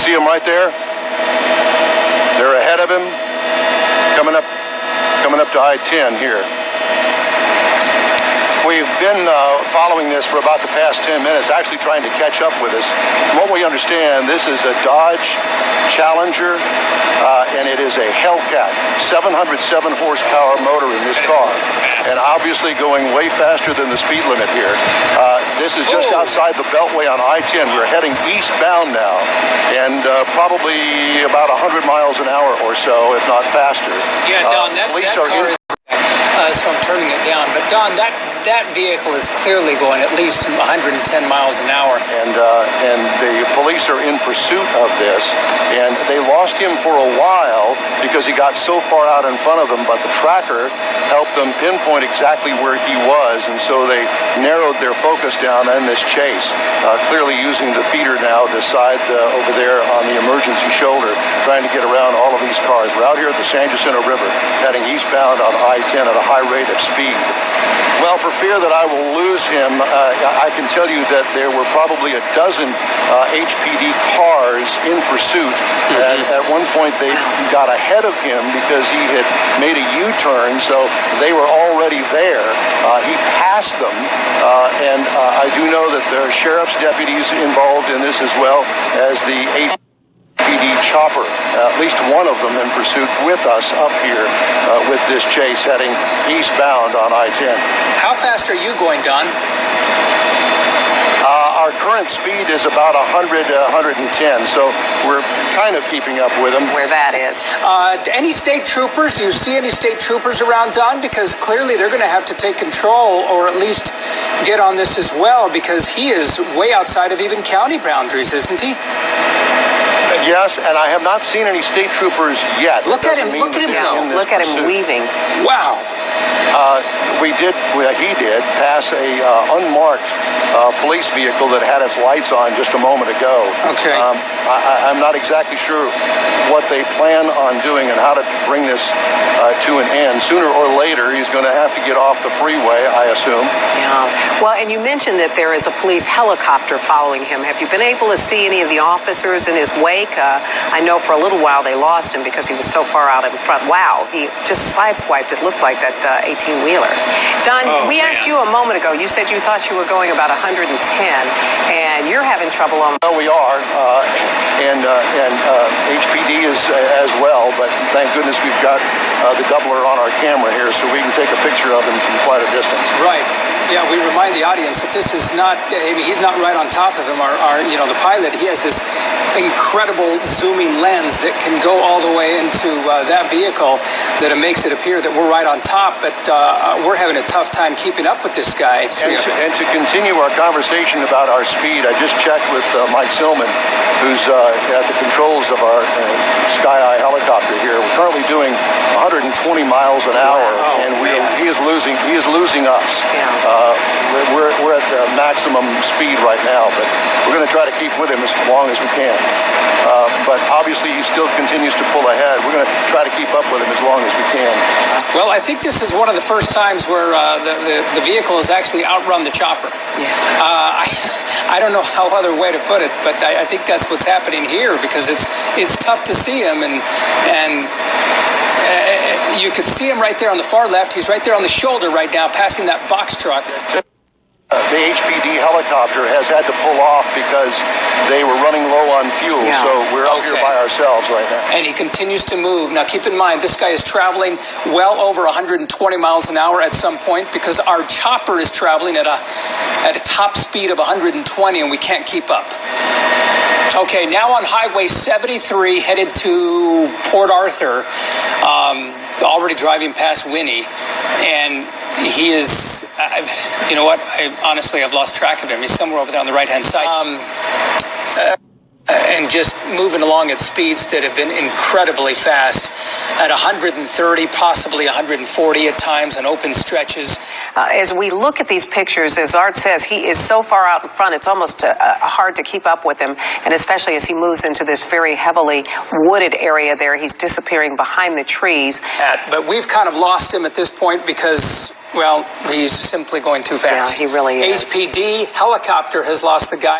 see them right there? They're ahead of him, coming up to I-10 here. We've been following this for about the past 10 minutes, actually trying to catch up with us. From what we understand, this is a Dodge Challenger, and it is a Hellcat, 707 horsepower motor in this car, and obviously going way faster than the speed limit here. This is just outside the Beltway on I-10. We're heading eastbound now, and probably about 100 miles an hour or so, if not faster. Yeah, Don, that car is... so I'm turning it down. But, Don, that vehicle is clearly going at least 110 miles an hour. And the police are in pursuit of this, and they lost him for a while because he got so far out in front of them, but the tracker helped them pinpoint exactly where he was, and so they narrowed their focus down in this chase, clearly using the feeder now to side over there on the emergency shoulder, trying to get around all of these cars. We're out here at the San Jacinto River, heading eastbound on I-10 at a high rate of speed. Well, for fear that I will lose him, I can tell you that there were probably a dozen HPD cars in pursuit. And at one point, they got ahead of him because he had made a U-turn, so they were already there. He passed them, and I do know that there are sheriff's deputies involved in this as well as the HPD chopper, at least one of them in pursuit with us up here with this chase heading eastbound on I-10. How fast are you going, Don? Our current speed is about 100 to 110, so we're kind of keeping up with them. Where that is. Any state troopers? Do you see any state troopers around, Don? Because clearly they're going to have to take control or at least get on this as well, because he is way outside of even county boundaries, isn't he? Yes, and I have not seen any state troopers yet. Look at him go. Look at him weaving. Wow. He did pass a unmarked police vehicle that had its lights on just a moment ago. Okay. I'm not exactly sure what they plan on doing and how to bring this to an end. Sooner or later, he's going to have to get off the freeway, I assume. Yeah. Well, and you mentioned that there is a police helicopter following him. Have you been able to see any of the officers in his wake? I know for a little while they lost him because he was so far out in front. Wow, he just sideswiped, it looked like, that 18-wheeler. Don, we asked you a moment ago, you said you thought you were going about 110, and you're having trouble on... Well, we are, and HPD is as well, but thank goodness we've got the doubler on our camera here so we can take a picture of him from quite a distance. Right. Yeah, we remind the audience that this is not, I mean, he's not right on top of him. The pilot, he has this incredible zooming lens that can go all the way into that vehicle that it makes it appear that we're right on top, but we're having a tough time keeping up with this guy. And to continue our conversation about our speed, I just checked with Mike Silman, who's at the controls of our Sky Eye helicopter here. We're currently doing 120 miles an hour, and he is losing us. Yeah. We're at the maximum speed right now, but we're going to try to keep with him as long as we can. But obviously, he still continues to pull ahead. We're going to try to keep up with him as long as we can. Well, I think this is one of the first times where the vehicle has actually outrun the chopper. Yeah. I don't know how other way to put it, but I think that's what's happening here, because it's tough to see him, and you could see him right there on the far left. He's right there on the shoulder right now, passing that box truck. The HPD helicopter has had to pull off because they were running low on fuel, so we're out here by ourselves right now. And he continues to move. Now, keep in mind, this guy is traveling well over 120 miles an hour at some point, because our chopper is traveling at a top speed of 120, and we can't keep up. Okay, now on Highway 73, headed to Port Arthur, already driving past Winnie, and he is, you know what, I've lost track of him. He's somewhere over there on the right-hand side. And just moving along at speeds that have been incredibly fast, at 130, possibly 140 at times on open stretches. As we look at these pictures, as Art says, he is so far out in front, it's almost hard to keep up with him, and especially as he moves into this very heavily wooded area there, he's disappearing behind the trees. But we've kind of lost him at this point because, well, he's simply going too fast. Yeah, he really is. HPD helicopter has lost the guy.